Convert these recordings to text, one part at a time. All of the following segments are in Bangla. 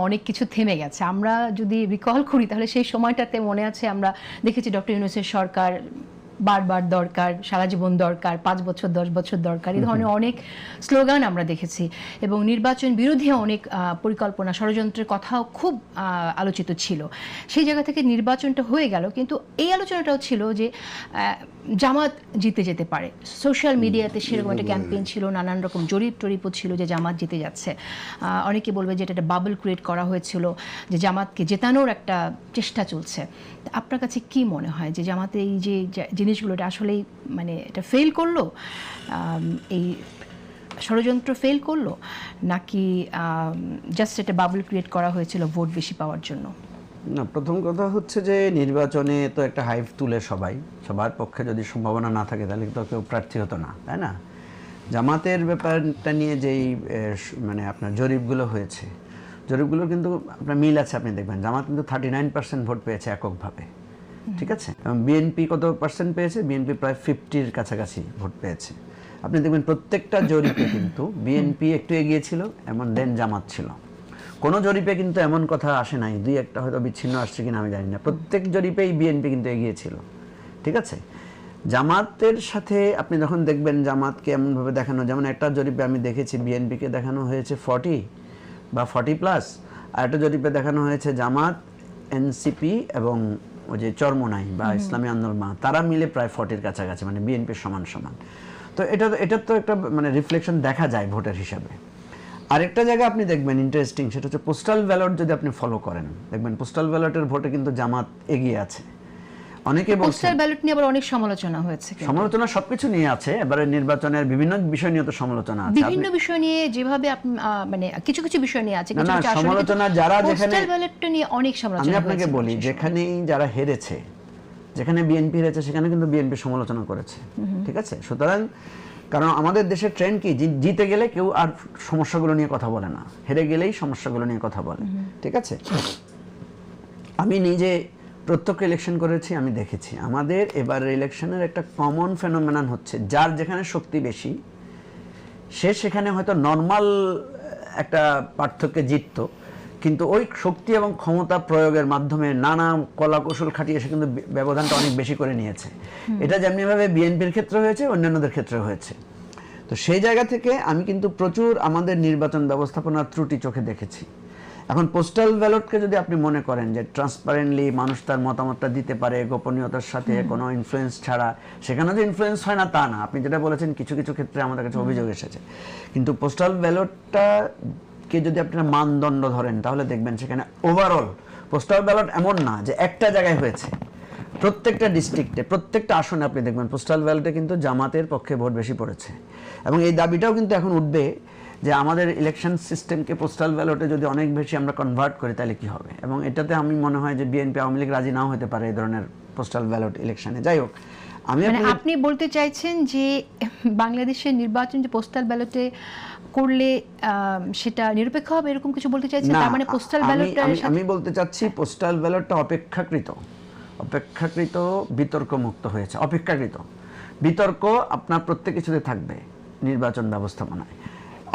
অনেক কিছু থেমে গেছে। আমরা যদি রিকল করি তাহলে সেই সময়টাতে মনে আছে আমরা দেখেছি ডক্টর ইউনূসের সরকার বারবার দরকার, সারা জীবন দরকার, ৫ বছর ১০ বছর দরকার, এই ধরনের অনেক স্লোগান আমরা দেখেছি এবং নির্বাচন বিরোধী অনেক পরিকল্পনা ষড়যন্ত্রের কথাও খুব আলোচিত ছিল। সেই জায়গা থেকে নির্বাচনটা হয়ে গেল, কিন্তু এই আলোচনাটাও ছিল যে জামাত জিতে যেতে পারে। সোশ্যাল মিডিয়াতে সেরকম একটা ক্যাম্পেইন ছিল, নানান রকম জরিপ টরিপও ছিল যে জামাত জিতে যাচ্ছে। অনেকে বলবে যে এটা একটা বাবল ক্রিয়েট করা হয়েছিল, যে জামাতকে জেতানোর একটা চেষ্টা চলছে। আপনার কাছে কি মনে হয় যে জামাতে এই যে জিনিসগুলো এটা আসলেই মানে এটা ফেল করলো, এই ষড়যন্ত্র ফেল করলো, নাকি জাস্ট একটা বাবল ক্রিয়েট করা হয়েছিল ভোট বেশি পাওয়ার জন্য? না, প্রথম কথা হচ্ছে যে নির্বাচনে তো একটা হাইপ তুলে সবার পক্ষে যদি সম্ভাবনা না থাকে তাহলে তো কেউ প্রার্থী হতো না, তাই না? জামাতের ব্যাপারটা নিয়ে যেই মানে আপনার জরিপগুলো হয়েছে, জরিপগুলোর কিন্তু আপনার মিল আছে। আপনি দেখবেন জামাত কিন্তু 39% ভোট পেয়েছে এককভাবে, ঠিক আছে? এবং বিএনপি কত পার্সেন্ট পেয়েছে? বিএনপি প্রায় 50-র কাছাকাছি ভোট পেয়েছে। আপনি দেখবেন প্রত্যেকটা জরিপে কিন্তু বিএনপি একটু এগিয়ে ছিল, এমন দেন জামাত ছিল। কোনো জরিপে কিন্তু এমন কথা আসে নাই, দুই একটা হয়তো বিচ্ছিন্ন আসছে কিনা আমি জানি না, প্রত্যেক জরিপেই বিএনপি কিন্তু এগিয়েছিল, ঠিক আছে? জামাতের সাথে আপনি যখন দেখবেন জামাতকে এমনভাবে দেখানো, যেমন একটা জরিপে আমি দেখেছি বিএনপিকে দেখানো হয়েছে 40 বা 40+, আর একটা জরিপে দেখানো হয়েছে জামাত, এনসিপি এবং ওই যে চরমোনাই বা ইসলামী আন্দোলন তারা মিলে প্রায় 40-র কাছাকাছি, মানে বিএনপির সমান সমান। তো এটা তো একটা মানে রিফ্লেকশন দেখা যায় ভোটের হিসাবে। আরেকটা জায়গা আপনি দেখবেন ইন্টারেস্টিং, সেটা হচ্ছে পোস্টাল ব্যালট। যদি আপনি ফলো করেন দেখবেন পোস্টাল ব্যালটের ভোটে কিন্তু জামাত এগিয়ে আছে। অনেকে বলছেন পোস্টাল ব্যালট নিয়ে আবার অনেক সমালোচনা হয়েছে। সমালোচনা সবকিছু নিয়ে আছে, এবারে নির্বাচনের বিভিন্ন বিষয় নিয়ে তো সমালোচনা আছে, বিভিন্ন বিষয় নিয়ে যেভাবে মানে কিছু কিছু বিষয় নিয়ে আছে, কিছু কিছু সমালোচনা যারা যেখানে পোস্টাল ব্যালটটা নিয়ে অনেক সমালোচনা। আমি আপনাকে বলি, যেখানেই যারা হেরেছে, যেখানে বিএনপি হেরেছে সেখানে কিন্তু বিএনপি সমালোচনা করেছে, ঠিক আছে? সুতরাং কারণ আমাদের দেশের ট্রেন্ড কি, জিতে গেলে কেউ আর সমস্যাগুলো নিয়ে কথা বলে না, হেরে গেলেই সমস্যাগুলো নিয়ে কথা বলে, ঠিক আছে? আমি নিজে প্রত্যক্ষ ইলেকশন করেছি, আমি দেখেছি আমাদের এবারের ইলেকশনের একটা কমন ফেনোমেনন হচ্ছে, যার যেখানে শক্তি বেশি সে সেখানে হয়তো নর্মাল একটা পার্থক্যে জিততো, কিন্তু ওই শক্তি এবং ক্ষমতা প্রয়োগের মাধ্যমে নানা কলাকৌশল খাটিয়ে সে কিন্তু ব্যবধানটা অনেক বেশি করে নিয়েছে। এটা যেমনিভাবে বিএনপির ক্ষেত্রে হয়েছে, অন্যান্যদের ক্ষেত্রে হয়েছে। তো সেই জায়গা থেকে আমি কিন্তু প্রচুর আমাদের নির্বাচন ব্যবস্থাপনার ত্রুটি চোখে দেখেছি। এখন পোস্টাল ব্যালটকে যদি আপনি মনে করেন যে ট্রান্সপারেন্টলি মানুষ তার মতামতটা দিতে পারে গোপনীয়তার সাথে, কোনো ইনফ্লুয়েন্স ছাড়া, সেখানে যে ইনফ্লুয়েন্স হয় না তা না। আপনি যেটা বলেছেন কিছু কিছু ক্ষেত্রে আমাদের কাছে অভিযোগ এসেছে, কিন্তু পোস্টাল ব্যালটটা কে যদি আপনারা মানদণ্ড ধরেন তাহলে দেখবেন সেখানে ওভারঅল পোস্টাল ব্যালট এমন না যে একটা জায়গায় হয়েছে, প্রত্যেকটা ডিস্ট্রিক্টে প্রত্যেকটা আসনে আপনি দেখবেন পোস্টাল ব্যালটে কিন্তু জামাতের পক্ষে ভোট বেশি পড়েছে। এবং এই দাবিটাও কিন্তু এখন উঠবে যে আমাদের ইলেকশন সিস্টেমকে পোস্টাল ব্যালটে যদি অনেক বেশি আমরা কনভার্ট করি তাহলে কি হবে। এবং এটাতে আমি মনে হয় যে বিএনপি আওয়ামী লীগ রাজি নাও হতে পারে এই ধরনের পোস্টাল ব্যালট ইলেকশনে। যাই হোক, আপনি বলতে চাইছেন যে বাংলাদেশের নির্বাচন যে পোস্টাল ব্যালটে করলে সেটা নিরপেক্ষ হবে, এরকম কিছু বলতে চাইছেন? তার মানে পোস্টাল ব্যালটটা আমি বলতে চাচ্ছি পোস্টাল ব্যালটটা অপেক্ষাকৃত বিতর্ক মুক্ত হয়েছে। অপেক্ষাকৃত বিতর্ক আপনার প্রত্যেক কিছুতে থাকবে নির্বাচন ব্যবস্থাপনায়,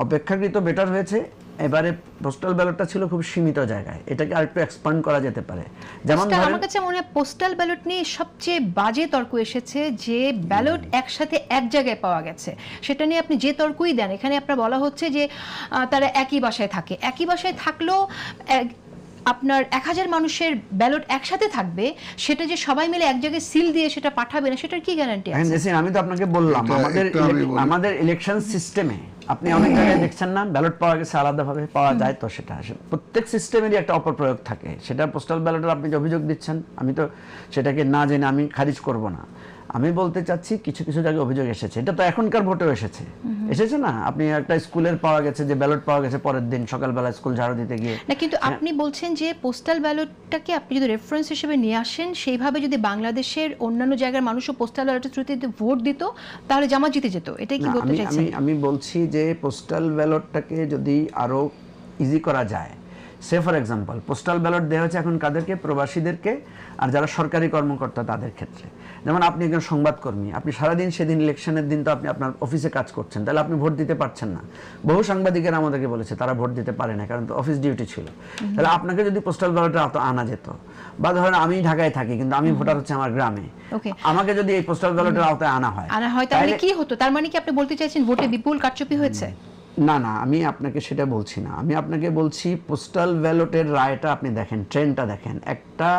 অপেক্ষাকৃত বেটার হয়েছে। এবারে পোস্টাল ব্যালটটা ছিল খুব সীমিত জায়গায়, এটাকে আরেকটু এক্সপ্যান্ড করা যেতে পারে। যেমন আমার কাছে মনে হয় পোস্টাল ব্যালট নিয়ে সবচেয়ে বাজে তর্ক এসেছে যে ব্যালট একসাথে এক জায়গায় পাওয়া গেছে, সেটা নিয়ে আপনি যে তর্কই দেন এখানে আপনার বলা হচ্ছে যে তারা একই বাসায় থাকে। একই বাসায় থাকলেও আপনার 1000 মানুষের ব্যালট একসাথে থাকবে, সেটা যে সবাই মিলে এক জায়গায় সিল দিয়ে সেটা পাঠাবে না, সেটার কি গ্যারান্টি আছে? আমি তো আপনাকে বললাম আমাদের ইলেকশন সিস্টেমে আপনি অনেক জায়গায় দেখছেন না ব্যালট পাওয়া গেছে আলাদাভাবে পাওয়া যায়, তো সেটা প্রত্যেক সিস্টেমেরই একটা অপপ্রয়োগ থাকে। সেটা পোস্টাল ব্যালটের আপনি যে অভিযোগ দিচ্ছেন আমি তো সেটাকে না জেনে আমি খারিজ করব না। আমি বলতে চাচ্ছি কিছু কিছু জায়গায় অভিযোগ এসেছে, এটা তো এখনকার ভোটেও এসেছে না। আপনি একটা স্কুলের পাওয়া গেছে যে ব্যালট পাওয়া গেছে পরের দিন সকালবেলা স্কুল ঝাড়ু দিতে গিয়ে না, কিন্তু আপনি বলছেন যে পোস্টাল ব্যালটটাকে আপনি যদি রেফারেন্স হিসেবে নিয়ে আসেন, সেইভাবে যদি বাংলাদেশের অন্যান্য জায়গার মানুষও পোস্টাল ব্যালটের থ্রুতে ভোট দিত তাহলে জামাত জিতে যেত, এটাই কি বলতে চাইছেন? আমি বলছি যে পোস্টাল ব্যালটটাকে যদি আরো ইজি করা যায়, সে ফর এক্সাম্পল পোস্টাল ব্যালট দেওয়া হচ্ছে এখন কাদেরকে? প্রবাসীদেরকে, আর যারা সরকারি কর্মকর্তা তাদের ক্ষেত্রে। যেমন আপনি একজন সংবাদকর্মী, আপনি সারাদিন সেদিন ইলেকশনের দিন তো আপনি আপনার অফিসে কাজ করছেন, তাহলে আপনি ভোট দিতে পারছেন না। বহু সাংবাদিকেরা আমাদেরকে বলেছে তারা ভোট দিতে পারে না, কারণ তো অফিস ডিউটি ছিল। তাহলে আপনাকে যদি পোস্টাল ব্যালটে আনা যেত, বা ধরেন আমি ঢাকায় থাকি কিন্তু আমি ভোটার হচ্ছে আমার গ্রামে, আমাকে যদি এই পোস্টাল ব্যালটের আওতায় আনা হয় তাহলে কি হতো? তার মানে কি আপনি বলতে চাইছেন ভোটে বিপুল কারচুপি হয়েছে? না না, আমি আপনাকে সেটা বলছি না। আমি আপনাকে বলছি পোস্টাল ব্যালটের রায়টা আপনি দেখেন, ট্রেন্ডটা দেখেন। একটা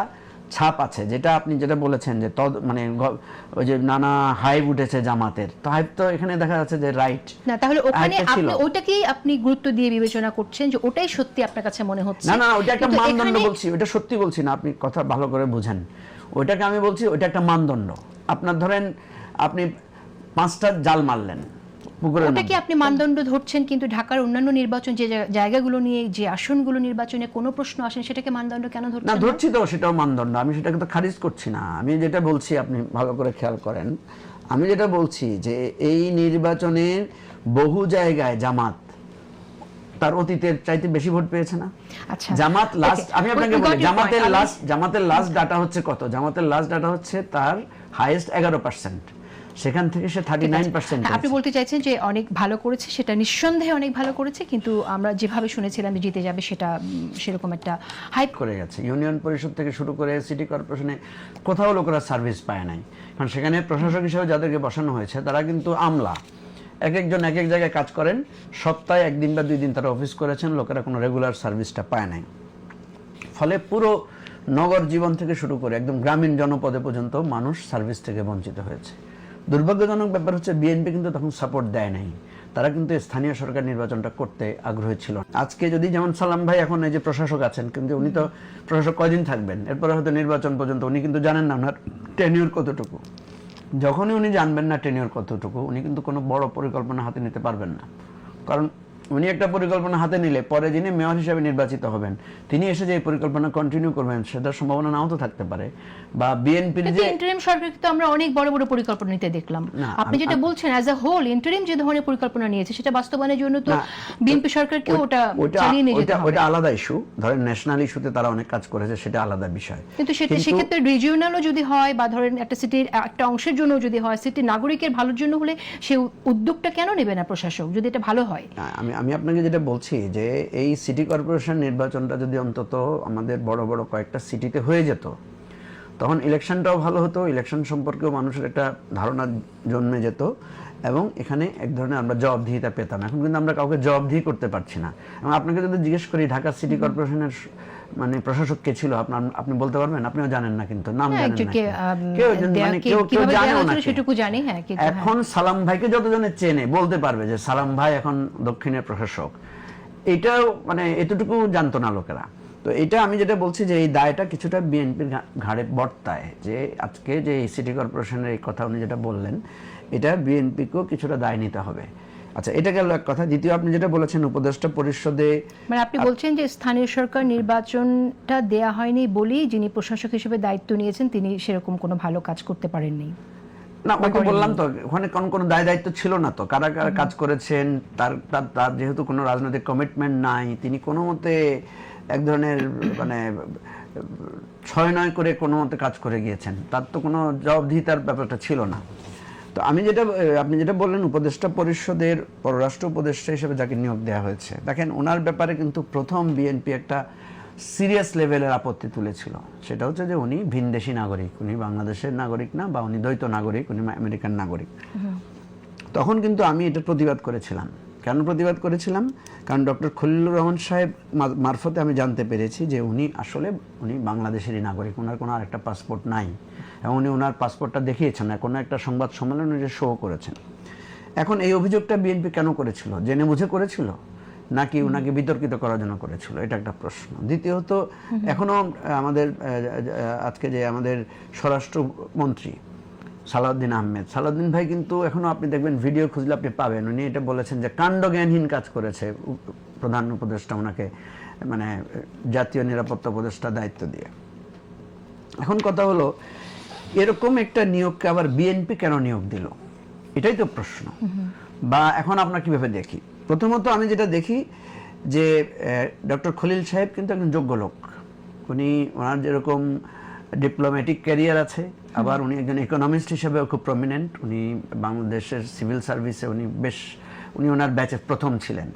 ছাপ আছে, যেটা আপনি যেটা বলেছেন যে মানে ওই যে নানা হাইপ উঠেছে জামাতের, তো হাইপ তো এখানে দেখা যাচ্ছে যে রাইট না। তাহলে ওখানে আপনি ওটাকেই আপনি গুরুত্ব দিয়ে বিবেচনা করছেন যে ওটাই সত্যি আপনার কাছে মনে হচ্ছে? না না, ওটা একটা মানদণ্ড বলছি, ওটা সত্যি বলছি না, আপনি কথা ভালো করে বুঝেন। ওইটাকে আমি বলছি ওইটা একটা মানদণ্ড। আপনার ধরেন আপনি 5টা জাল মারলেন, ওটাকে আপনি মানদণ্ড ধরছেন, কিন্তু ঢাকার অন্যান্য নির্বাচন যে জায়গাগুলো নিয়ে, যে আসনগুলো নির্বাচনে কোনো প্রশ্ন আসেন, সেটাকে মানদণ্ড কেন ধরছেন না? ধরছি তো, সেটাও মানদণ্ড, আমি সেটাকে তো খারিজ করছি না। আমি যেটা বলছি, আপনি ভালো করে খেয়াল করেন, আমি যেটা বলছি যে এই নির্বাচনের বহু জায়গায় জামাত তার অতীতের চাইতে বেশি ভোট পেয়েছে না? আচ্ছা, জামাত লাস্ট, আমি আপনাকে বলি, জামাতের লাস্ট ডাটা হচ্ছে কত? জামাতের লাস্ট ডাটা হচ্ছে তার হাইয়েস্ট 11%, সেখান থেকে সে 39%। আপনি বলতে চাইছেন যে অনেক ভালো করেছে, সেটা নিঃসন্দেহে অনেক ভালো করেছে, কিন্তু আমরা যেভাবে শুনেছিলাম যে জিতে যাবে, সেটা সেরকম একটা হাইপ করে গেছে। ইউনিয়ন পরিষদ থেকে শুরু করে সিটি কর্পোরেশনে কোথাও লোকেরা সার্ভিস পায় নাই, কারণ সেখানে প্রশাসক হিসেবে যাদেরকে বসানো হয়েছে তারা কিন্তু আমলা, এক একজন এক এক জায়গায় কাজ করেন, সপ্তাহে 1 দিন বা 2 দিন তারা অফিস করেছেন, লোকেরা কোনো রেগুলার সার্ভিসটা পায় নাই। ফলে পুরো নগর জীবন থেকে শুরু করে একদম গ্রামীণ জনপদে পর্যন্ত মানুষ সার্ভিস থেকে বঞ্চিত হয়েছে। দুর্ভাগ্যজনক ব্যাপার হচ্ছে বিএনপি কিন্তু তখন সাপোর্ট দেয় নাই, তারা কিন্তু স্থানীয় সরকার নির্বাচনটা করতে আগ্রহী ছিল। আজকে যদি যেমন সালাম ভাই এখন এই যে প্রশাসক আছেন, কিন্তু উনি তো প্রশাসক কয়দিন থাকবেন, এরপরে হয়তো নির্বাচন পর্যন্ত উনি কিন্তু জানেন না ওনার টেনিউর কতটুকু। যখনই উনি জানবেন না টেনিউর কতটুকু, উনি কিন্তু কোনো বড় পরিকল্পনা হাতে নিতে পারবেন না। কারণ উনি একটা পরিকল্পনা হাতে নিলে পরে যিনি মেয়র হিসেবে নির্বাচিত হবেন, তিনি এসে যে পরিকল্পনা কন্টিনিউ করবেন, সেটার সম্ভাবনা নাও তো থাকতে পারে। বা বিএনপির যে ইন্টারিম সরকারকে তো আমরা অনেক বড় বড় পরিকল্পনা নিতে দেখলাম। আপনি যেটা বলছেন অ্যাজ আ হোল ইন্টারিম যে ধরনের পরিকল্পনা নিয়েছে, সেটা বাস্তবায়নের জন্য তো বিএনপি সরকারকে ওটা চালিয়ে নিয়ে যেতে হবে। ওটা আলাদা ইস্যু, ধরেন ন্যাশনাল ইস্যুতে তারা অনেক কাজ করেছে, সেটা আলাদা বিষয়। কিন্তু সেক্ষেত্রে রিজিওনালও যদি হয়, বা ধরেন একটা সিটির একটা অংশের জন্য যদি হয়, সিটির নাগরিকের ভালোর জন্য হলে সেই উদ্যোগটা কেন নেবে না প্রশাসক, যদি এটা ভালো হয়? আমি আপনাকে যেটা বলছি যে এই সিটি কর্পোরেশন নির্বাচনটা যদি অন্তত আমাদের বড় বড় কয়েকটা সিটিতে হয়ে যেত, তখন ইলেকশনটাও ভালো হতো, ইলেকশন সম্পর্কেও মানুষের একটা ধারণা জন্মে যেত, এবং এখানে এক ধরনের আমরা জবাবদিহিতা পেতাম। এখন কিন্তু আমরা কাউকে জবাবদিহি করতে পারছি না। এবং আপনাকে যদি জিজ্ঞেস করি ঢাকা সিটি কর্পোরেশনের মানে প্রশাসক কে ছিল, আপনি বলতে পারবেন? আপনিও জানেন না, কিন্তু নাম জানেন না, কেউ জানে না সেটুকু জানি। এখন সালাম ভাইকে যতজনে চেনে বলতে পারবে যে সালাম ভাই এখন দক্ষিণের প্রশাসক, এটাও মানে এতটুকু জানতো না লোকেরা। তো এটা আমি যেটা বলছি যে এই দায়টা কিছুটা বিএনপির ঘাড়ে বর্তায়, যে আজকে যে সিটি কর্পোরেশনের এই কথা উনি যেটা বললেন, এটা বিএনপিকেও কিছুটা দায় নিতে হবে। আচ্ছা, এটা গেল এক কথা। দ্বিতীয়, আপনি যেটা বলেছেন উপদেষ্টা পরিষদে, মানে আপনি বলছেন যে স্থানীয় সরকার নির্বাচনটা দেয়া হয়নি বলেই যিনি প্রশাসক হিসেবে দায়িত্ব নিয়েছেন তিনি সেরকম কোনো ভালো কাজ করতে পারেননি। না, ওই তো বললাম তো, ওখানে কোনো দায় দায়িত্ব ছিল না তো, কারা কারা কাজ করেছেন, তার যেহেতু কোনো রাজনৈতিক কমিটমেন্ট নাই, তিনি কোনো মতে এক ধরনের মানে 6-9 করে কোনো মতে কাজ করে গিয়েছেন, তার তো কোনো জবাবদিহিতার ব্যাপারটা ছিল না। তো আপনি যেটা বললেন উপদেষ্টা পরিষদের পররাষ্ট্র উপদেষ্টা হিসেবে যাকে নিয়োগ দেওয়া হয়েছে, দেখেন ওনার ব্যাপারে কিন্তু প্রথম বিএনপি একটা সিরিয়াস লেভেলের আপত্তি তুলেছিল। সেটা হচ্ছে যে উনি ভিনদেশী নাগরিক, উনি বাংলাদেশের নাগরিক না, বা উনি দ্বৈত নাগরিক, উনি আমেরিকান নাগরিক। তখন কিন্তু আমি এটা প্রতিবাদ করেছিলাম। কেন প্রতিবাদ করেছিলাম? কারণ ডক্টর খলিলুর রহমান সাহেব মারফতে আমি জানতে পেরেছি যে উনি বাংলাদেশেরই নাগরিক, ওনার কোনো আরেকটা পাসপোর্ট নাই, এবং উনি ওনার পাসপোর্টটা দেখিয়েছেন, কোনো একটা সংবাদ সম্মেলনে যে শো করেছেন। এখন এই অভিযোগটা বিএনপি কেন করেছিল? জেনে বুঝে করেছিল, নাকি ওনাকে বিতর্কিত করার জন্য করেছিল? এটা একটা প্রশ্ন। দ্বিতীয়ত, এখনো আমাদের আজকে যে আমাদের স্বরাষ্ট্রমন্ত্রী সালাউদ্দিন আহমেদ, সালাউদ্দিন ভাই কিন্তু এখনো আপনি দেখবেন ভিডিও খুঁজলে আপনি পাবেন, উনি এটা বলেছেন যে কাণ্ডজ্ঞানহীন কাজ করেছে প্রধান উপদেষ্টা ওনাকে মানে জাতীয় নিরাপত্তা উপদেষ্টা দায়িত্ব দিয়ে। এখন কথা হলো, এরকম একটা নিয়োগকে আবার বিএনপি কেন নিয়োগ দিল? এটাই তো প্রশ্ন। বা এখন আমরা কিভাবে দেখি? প্রথমত আমি যেটা দেখি যে ডক্টর খলিল সাহেব কিন্তু একজন যোগ্য লোক। উনি ওনার যেরকম ডিপ্লোম্যাটিক ক্যারিয়ার আছে, আবার উনি একজন ইকোনমিস্ট হিসেবেও খুব প্রমিনেন্ট। উনি বাংলাদেশের সিভিল সার্ভিসে উনি ওনার ব্যাচের প্রথম ছিলেন।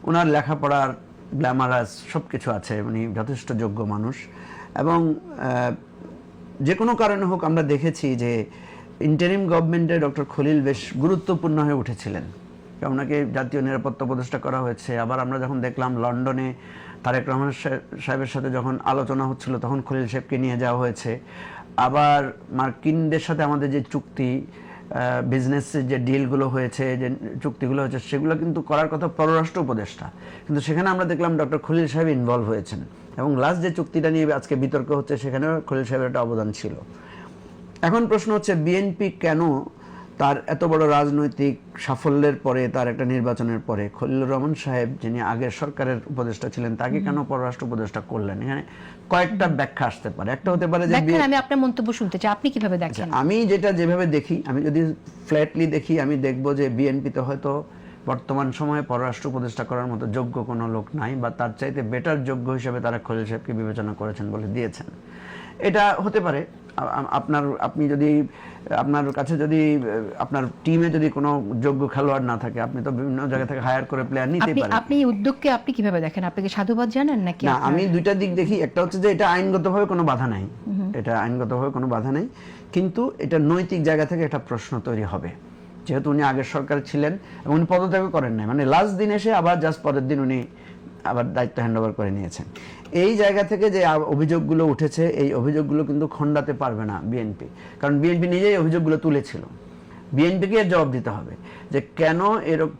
ওনার লেখাপড়ার গ্ল্যামারাস সব কিছু আছে, উনি যথেষ্ট যোগ্য মানুষ। এবং যে কোনো কারণে হোক আমরা দেখেছি যে ইন্টারিম গভর্নমেন্টে ডক্টর খলিল বেশ গুরুত্বপূর্ণ হয়ে উঠেছিলেন। ওনাকে জাতীয় নিরাপত্তা উপদেষ্টা করা হয়েছে। আবার আমরা যখন দেখলাম লন্ডনে তারেক রহমান সাহেবের সাথে যখন আলোচনা হচ্ছিল, তখন খলিল সাহেবকে নিয়ে যাওয়া হয়েছে। আবার মার্কিনদের সাথে আমাদের যে চুক্তি, বিজনেসের যে ডিলগুলো হয়েছে, যে চুক্তিগুলো হয়েছে, সেগুলো কিন্তু করার কথা পররাষ্ট্র উপদেষ্টা, কিন্তু সেখানে আমরা দেখলাম ডক্টর খলিল সাহেব ইনভলভ হয়েছেন। এবং লাস্ট যে চুক্তিটা নিয়ে আজকে বিতর্ক হচ্ছে, সেখানেও খলিল সাহেবের একটা অবদান ছিল। এখন প্রশ্ন হচ্ছে বিএনপি কেন তার এত বড় রাজনৈতিক সাফল্যের পরে, তার একটা নির্বাচনের পরে খলিলুর রহমান সাহেব, যিনি আগের সরকারের উপদেষ্টা ছিলেন, তাকে কেন পররাষ্ট্র উপদেষ্টা করলেন? এখানে কয়েকটা ব্যাখ্যা আসতে পারে। একটা হতে পারে যে আমি আপনার মন্তব্য শুনতে চাই, আপনি কিভাবে দেখেন? আমি যেভাবে দেখি, আমি যদি ফ্ল্যাটলি দেখি, আমি দেখব যে বিএনপিতে হয়তো বর্তমান সময়ে পররাষ্ট্র উপদেষ্টা করার মতো যোগ্য কোনো লোক নাই, বা তার চাইতে বেটার যোগ্য হিসেবে তারা খলিল সাহেবকে বিবেচনা করেছেন বলে দিয়েছেন। এটা হতে পারে। আপনি যদি আপনার কাছে যদি আপনার টিমে যদি কোনো যোগ্য খেলোয়াড় না থাকে, আপনি তো বিভিন্ন জায়গা থেকে হায়ার করে প্লেয়ার নিতে পারেন। আপনি এই উদ্যোগকে আপনি কিভাবে দেখেন? আপনি কি সাধুবাদ জানেন নাকি? না, আমি দুইটা দিক দেখি। একটা হচ্ছে যে এটা আইনগতভাবে কোনো বাধা নাই, এটা আইনগতভাবে কোনো বাধা নাই, কিন্তু এটা নৈতিক জায়গা থেকে একটা প্রশ্ন তৈরি হবে। যেহেতু উনি আগের সরকার ছিলেন এবং উনি পদত্যাগ করেন নাই, মানে লাস্ট দিন এসে আবার জাস্ট পরের দিন উনি আবার দায়িত্ব হ্যান্ডওভার করে নিয়েছেন। এই জায়গা থেকে যে অভিযোগগুলো উঠেছে, এই অভিযোগগুলো কিন্তু খণ্ডাতে পারবে না বিএনপি, কারণ বিএনপি নিজেই অভিযোগগুলো তুলেছিল। বিএনপিকে জবাব দিতে হবে যে কেন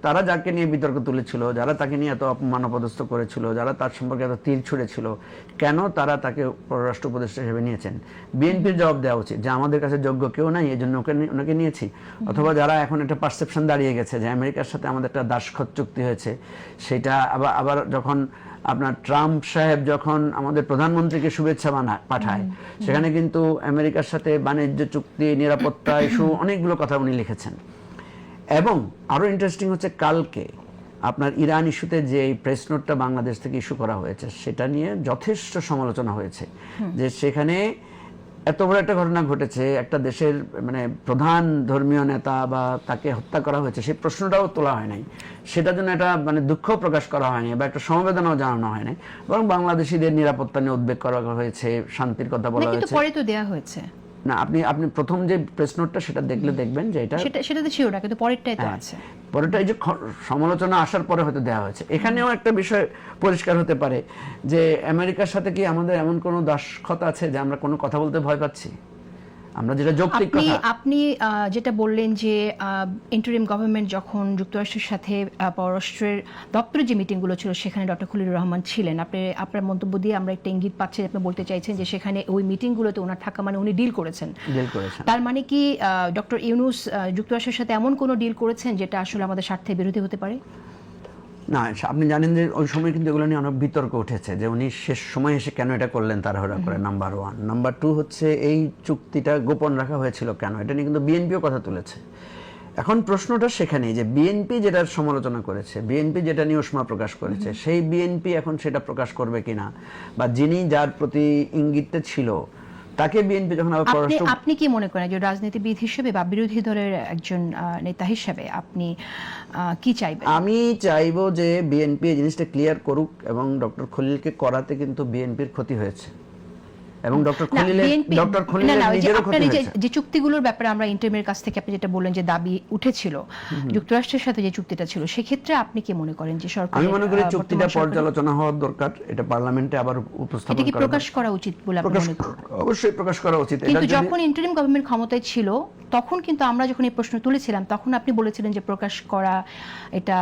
তারা যাকে নিয়ে বিতর্ক তুলেছিল, যারা তাকে নিয়ে এত অপমান অপদস্থ করেছিল, যারা তার সম্পর্কে এত তীর ছুঁড়েছিল, কেন তারা তাকে পররাষ্ট্র উপদেষ্টা হিসেবে নিয়েছেন। বিএনপির জবাব দেওয়া উচিত যে আমাদের কাছে যোগ্য কেউ নাই, এই জন্য ওনাকে নিয়েছি। অথবা যারা এখন একটা পারসেপশন দাঁড়িয়ে গেছে যে আমেরিকার সাথে আমাদের একটা দাসখত চুক্তি হয়েছে, সেটা আবার যখন আপনার ট্রাম্প সাহেব যখন আমাদের প্রধানমন্ত্রীকে শুভেচ্ছা পাঠায়, সেখানে কিন্তু আমেরিকার সাথে বাণিজ্য চুক্তি, নিরাপত্তা ইস্যু, অনেকগুলো কথা উনি লিখেছেন। এবং আরো ইন্টারেস্টিং হচ্ছে, কালকে আপনার ইরান ইস্যুতে যে প্রেস নোটটা বাংলাদেশ থেকে ইস্যু করা হয়েছে, সেটা নিয়ে যথেষ্ট সমালোচনা হয়েছে যে সেখানে এত বড় একটা ঘটনা ঘটেছে, একটা দেশের মানে প্রধান ধর্মীয় নেতা বা তাকে হত্যা করা হয়েছে, সেই প্রশ্নটাও তোলা হয় নাই, সেটার জন্য একটা মানে দুঃখ প্রকাশ করা হয়নি বা একটা সমবেদনাও জানানো হয় নাই, বরং বাংলাদেশিদের নিরাপত্তা নিয়ে উদ্বেগ করা হয়েছে, শান্তির কথা বলা হয়েছে। পরে তো দেয়া হয়েছে না, আপনি প্রথম যে প্রেস নোটটা সেটা দেখবেন যে সেটাতে ছিল না, কিন্তু পরেরটাই তো আছে। পরেরটা এই যে সমালোচনা আসার পরে হয়তো দেওয়া হয়েছে। এখানেও একটা বিষয় পরিষ্কার হতে পারে যে আমেরিকার সাথে কি আমাদের এমন কোনো দাসখত আছে যে আমরা কোনো কথা বলতে ভয় পাচ্ছি? আমরা যেটা যৌক্তিক কথা, আপনি যেটা বললেন যে ইন্টারিম গভর্নমেন্ট যখন যুক্তরাষ্ট্রের সাথে পররাষ্ট্রের দপ্তরের যে মিটিংগুলো ছিল, সেখানে ডক্টর খলিলুর রহমান ছিলেন। আপনার মন্তব্য দিয়ে আমরা একটা ইঙ্গিত পাচ্ছি, আপনি বলতে চাইছেন যে সেখানে ওই মিটিংগুলোতে ওনার থাকা মানে উনি ডিল করেছেন। তার মানে কি ডক্টর ইউনূস যুক্তরাষ্ট্রের সাথে এমন কোনো ডিল করেছেন যেটা আসলে আমাদের স্বার্থের বিরোধী হতে পারে? না, আপনি জানেন যে ওই সময় কিন্তু এগুলো নিয়ে অনেক বিতর্ক উঠেছে যে উনি শেষ সময় এসে কেন এটা করলেন তাড়াহুড়া করে, নাম্বার 1। নাম্বার 2 হচ্ছে এই চুক্তিটা গোপন রাখা হয়েছিল কেন, এটা নিয়ে কিন্তু বিএনপিও কথা তুলেছে। এখন প্রশ্নটা সেখানেই যে বিএনপি যেটার সমালোচনা করেছে, বিএনপি যেটা নিয়ে উষ্মা প্রকাশ করেছে, সেই বিএনপি এখন সেটা প্রকাশ করবে কিনা, বা যিনি যার প্রতি ইঙ্গিতটা ছিল তাকে বিএনপি যখন আবার পররাষ্ট্র। আপনি কি মনে করেন যে রাজনীতিবিদ হিসেবে বা বিরোধী দলের একজন নেতা হিসেবে আপনি কি চাইবেন? আমি চাইবো যে বিএনপি এই জিনিসটা ক্লিয়ার করুক, এবং ডক্টর খলিলকে করাতে কিন্তু বিএনপির ক্ষতি হয়েছে এবং ডক্টর খলিলের নিজেরও ক্ষতি হয়েছে। যে চুক্তিগুলোর ব্যাপারে আমরা ইন্টারিমের কাছ থেকে আপনি যেটা বললেন যে দাবি উঠেছিল যুক্তরাষ্ট্রের সাথে যে চুক্তিটা ছিল, সেক্ষেত্রে আপনি কি মনে করেন যে সরকার? আমি মনে করি চুক্তিটা পর্যালোচনা হওয়া দরকার, এটা পার্লামেন্টে আবার উপস্থাপন করা, প্রকাশ করা উচিত বলে আপনি মনে করেন? অবশ্যই প্রকাশ করা উচিত। কিন্তু যখন ইন্টারিম গভর্নমেন্ট ক্ষমতায় ছিল, তখন কিন্তু আমরা যখন এই প্রশ্ন তুলেছিলাম, তখন আপনি বলেছিলেন যে প্রকাশ করা এটা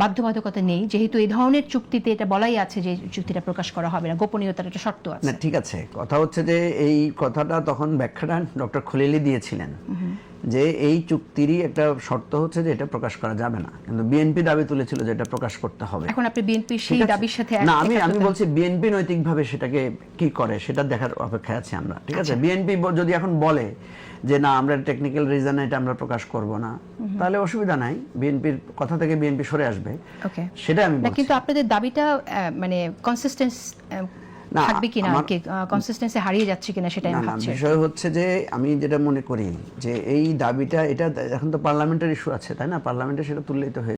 বাধ্যবাধকতা নেই, যেহেতু এই ধরনের চুক্তিতে এটা বলাই আছে যে চুক্তিটা প্রকাশ করা হবে না, গোপনীয়তার একটা শর্ত আছে। না, ঠিক আছে, কথা হচ্ছে যে এই কথাটা তখন ব্যাখ্যাটা ডক্টর খলিলই দিয়েছিলেন, যে এই চুক্তিরই একটা শর্ত হচ্ছে যে এটা প্রকাশ করা যাবে না, কিন্তু বিএনপি দাবি তুলেছিল যে এটা প্রকাশ করতে হবে। এখন আপনি বিএনপি সেই ঠিক আছে? দাবির সাথে না, আমি বলছি বিএনপি নৈতিকভাবে সেটাকে কি করে সেটা দেখার অপেক্ষায় আছি আমরা, ঠিক আছে? বিএনপি যদি এখন বলে যে না আমরা টেকনিক্যাল রিজনে এটা আমরা প্রকাশ করব না, তাহলে অসুবিধা নাই, বিএনপির কথা থেকে বিএনপি সরে আসবে, ওকে, সেটা আমি না বলছি। কিন্তু আপনাদের দাবিটা মানে কনসিস্টেন্স না, থাকবে কিনা আর কি, কনসিস্টেন্সি হারিয়ে যাচ্ছে কিনা সেটাই না আমি না, ভাবছি। বিষয় হচ্ছে যে আমি যেটা মনে করি যে এই দাবিটা, এটা এখন তো পার্লামেন্টের ইস্যু আছে, তাই না? পার্লামেন্টে সেটা তুললেই তো হয়ে